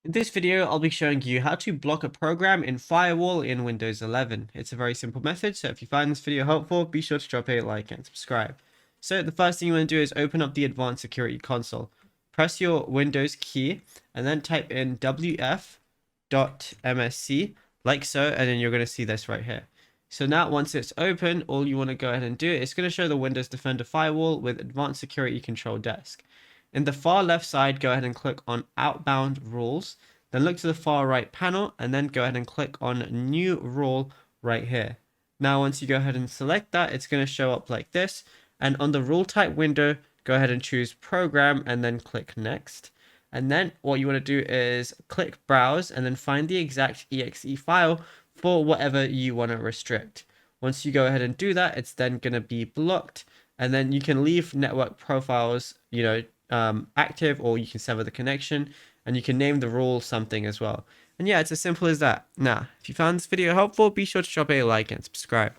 In this video, I'll be showing you how to block a program in Firewall in Windows 11. It's a very simple method, so if you find this video helpful, be sure to drop a like and subscribe. So the first thing you want to do is open up the Advanced Security Console. Press your Windows key and then type in wf.msc like so, and then you're going to see this right here. So now once it's open, all you want to go ahead and do is going to show the Windows Defender Firewall with Advanced Security Control Desk. In the far left side, go ahead and click on Outbound Rules. Then look to the far right panel and then go ahead and click on New Rule right here. Now, once you go ahead and select that, it's going to show up like this. And on the rule type window, go ahead and choose Program and then click Next. And then what you want to do is click Browse and then find the exact exe file for whatever you want to restrict. Once you go ahead and do that, it's then going to be blocked. And then you can leave network profiles, active, or you can sever the connection, and you can name the rule something as well. And yeah, it's as simple as that. Now, if you found this video helpful, be sure to drop a like and subscribe.